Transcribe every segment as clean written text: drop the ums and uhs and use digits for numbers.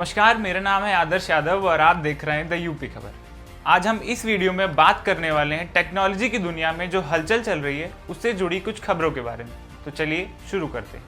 नमस्कार, मेरा नाम है आदर्श यादव और आप देख रहे हैं द यूपी खबर। आज हम इस वीडियो में बात करने वाले हैं टेक्नोलॉजी की दुनिया में जो हलचल चल रही है उससे जुड़ी कुछ खबरों के बारे में। तो चलिए शुरू करते हैं।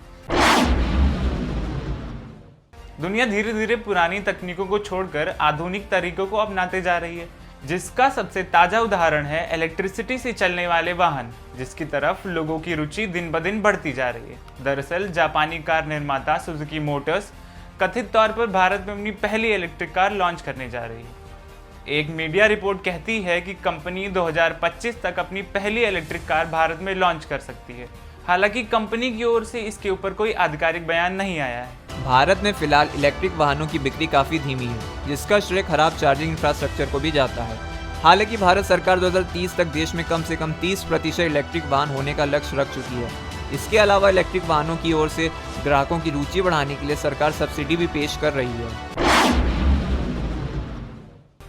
दुनिया धीरे धीरे पुरानी तकनीकों को छोड़कर आधुनिक तरीकों को अपनाते जा रही है, जिसका सबसे ताजा उदाहरण है इलेक्ट्रिसिटी से चलने वाले वाहन, जिसकी तरफ लोगों की रुचि दिन ब दिन बढ़ती जा रही है। दरअसल जापानी कार निर्माता सुजुकी मोटर्स कथित तौर पर भारत में अपनी पहली इलेक्ट्रिक कार लॉन्च करने जा रही है। एक मीडिया रिपोर्ट कहती है कि कंपनी 2025 तक अपनी पहली इलेक्ट्रिक कार भारत में लॉन्च कर सकती है। हालांकि कंपनी की ओर से इसके ऊपर कोई आधिकारिक बयान नहीं आया है। भारत में फिलहाल इलेक्ट्रिक वाहनों की बिक्री काफ़ी धीमी है, जिसका श्रेय खराब चार्जिंग इंफ्रास्ट्रक्चर को भी जाता है। हालांकि भारत सरकार 2030 तक देश में कम से कम 30% इलेक्ट्रिक वाहन होने का लक्ष्य रख चुकी है। इसके अलावा इलेक्ट्रिक वाहनों की ओर से ग्राहकों की रुचि बढ़ाने के लिए सरकार सब्सिडी भी पेश कर रही है।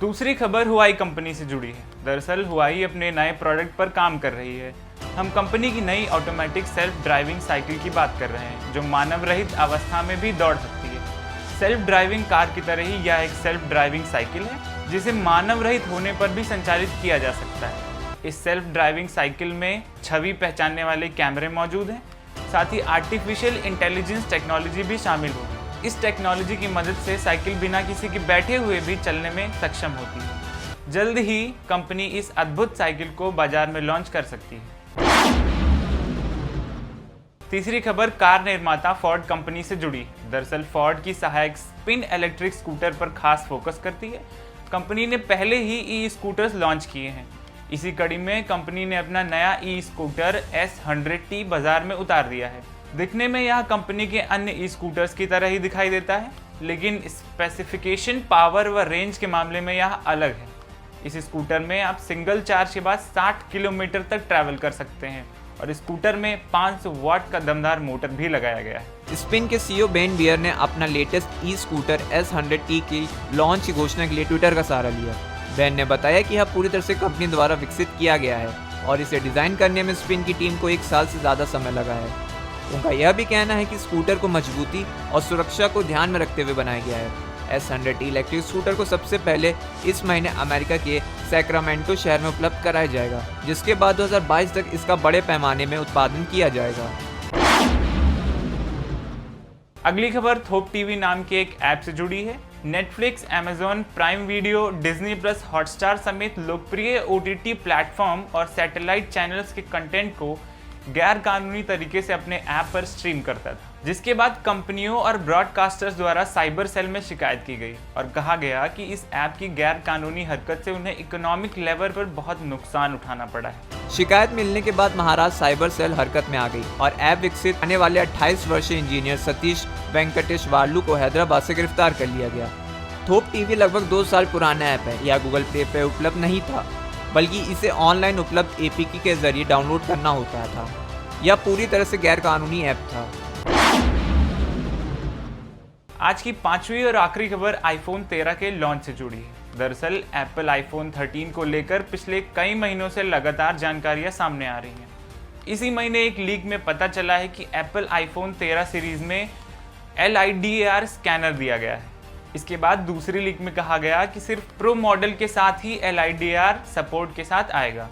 दूसरी खबर हुआई कंपनी से जुड़ी है। दरअसल हुआई अपने नए प्रोडक्ट पर काम कर रही है। हम कंपनी की नई ऑटोमेटिक सेल्फ ड्राइविंग साइकिल की बात कर रहे हैं, जो मानव रहित अवस्था में भी दौड़ सकती है। सेल्फ ड्राइविंग कार की तरह ही यह एक सेल्फ ड्राइविंग साइकिल है, जिसे मानव रहित होने पर भी संचालित किया जा सकता है। इस सेल्फ ड्राइविंग साइकिल में छवि पहचानने वाले कैमरे मौजूद हैं, साथ ही आर्टिफिशियल इंटेलिजेंस टेक्नोलॉजी भी शामिल होगी। इस टेक्नोलॉजी की मदद से साइकिल बिना किसी के बैठे हुए भी चलने में सक्षम होती है। जल्द ही कंपनी इस अद्भुत साइकिल को बाजार में लॉन्च कर सकती है। तीसरी खबर कार निर्माता फोर्ड कंपनी से जुड़ी। दरअसल फोर्ड की सहायक स्पिन इलेक्ट्रिक स्कूटर पर खास फोकस करती है। कंपनी ने पहले ही ई स्कूटर्स लॉन्च किए हैं। इसी कड़ी में कंपनी ने अपना नया ई स्कूटर S100T बाजार में उतार दिया है। दिखने में यह कंपनी के अन्य ई स्कूटर्स की तरह ही दिखाई देता है, लेकिन स्पेसिफिकेशन, पावर व रेंज के मामले में यह अलग है। इस स्कूटर में आप सिंगल चार्ज के बाद 60 किलोमीटर तक ट्रैवल कर सकते हैं और स्कूटर में 500 वाट का दमदार मोटर भी लगाया गया है। स्पिन के सीईओ बेन बियर ने अपना लेटेस्ट ई स्कूटर S100T की लॉन्च की घोषणा के लिए ट्विटर का सहारा लिया। बेन ने बताया कि यह पूरी तरह से कंपनी द्वारा विकसित किया गया है और इसे डिजाइन करने में स्पिन की टीम को 1 साल से ज्यादा समय लगा है। उनका यह भी कहना है कि स्कूटर को मजबूती और सुरक्षा को ध्यान में रखते हुए बनाया गया है। S100T इलेक्ट्रिक स्कूटर को सबसे पहले इस महीने अमेरिका के सैक्रामेंटो शहर में उपलब्ध कराया जाएगा, जिसके बाद 2022 तक इसका बड़े पैमाने में उत्पादन किया जाएगा। अगली खबर थोप टीवी नाम के एक ऐप से जुड़ी है। Netflix, Amazon prime video, Disney plus, Hotstar समेत लोकप्रिय OTT प्लेटफॉर्म और सैटेलाइट चैनल्स के कंटेंट को गैर कानूनी तरीके से अपने ऐप पर स्ट्रीम करता था, जिसके बाद कंपनियों और ब्रॉडकास्टर्स द्वारा साइबर सेल में शिकायत की गई और कहा गया कि इस ऐप की गैर कानूनी हरकत से उन्हें इकोनॉमिक लेवल पर बहुत नुकसान उठाना पड़ा है। शिकायत मिलने के बाद महाराष्ट्र साइबर सेल हरकत में आ गई और ऐप विकसित करने वाले 28 वर्षीय इंजीनियर सतीश वेंकटेश वार्लू को हैदराबाद से गिरफ्तार कर लिया गया। थोप टीवी लगभग 2 साल पुराना ऐप है। यह गूगल प्ले पे उपलब्ध नहीं था, बल्कि इसे ऑनलाइन उपलब्ध APK के जरिए डाउनलोड करना होता था। यह पूरी तरह से गैर कानूनी ऐप था। आज की पांचवी और आखिरी खबर iPhone 13 के लॉन्च से जुड़ी है। दरअसल एप्पल iPhone 13 को लेकर पिछले कई महीनों से लगातार जानकारियां सामने आ रही हैं। इसी महीने एक लीक में पता चला है कि एप्पल iPhone 13 सीरीज में LiDAR स्कैनर दिया गया है। इसके बाद दूसरी लीक में कहा गया कि सिर्फ प्रो मॉडल के साथ ही LiDAR सपोर्ट के साथ आएगा।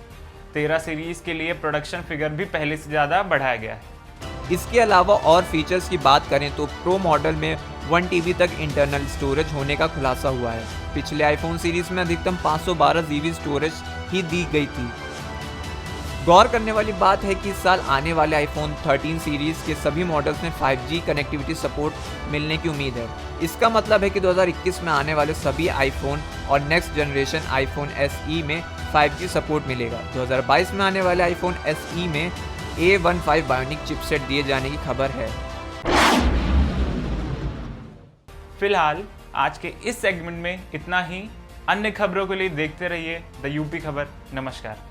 13 सीरीज के लिए प्रोडक्शन फिगर भी पहले से ज़्यादा बढ़ाया गया है। इसके अलावा और फीचर्स की बात करें तो प्रो मॉडल में 1 TB तक इंटरनल स्टोरेज होने का खुलासा हुआ है। पिछले आईफोन सीरीज में अधिकतम 512 GB स्टोरेज ही दी गई थी। गौर करने वाली बात है कि इस साल आने वाले आईफोन 13 सीरीज के सभी मॉडल्स में 5G कनेक्टिविटी सपोर्ट मिलने की उम्मीद है। इसका मतलब है कि 2021 में आने वाले सभी आईफोन और नेक्स्ट जनरेशन आईफोन SE में 5G सपोर्ट मिलेगा। 2022 में आने वाले आईफोन SE में A15 बायोनिक चिपसेट दिए जाने की खबर है। फिलहाल आज के इस सेगमेंट में इतना ही। अन्य खबरों के लिए देखते रहिए द यूपी खबर। नमस्कार।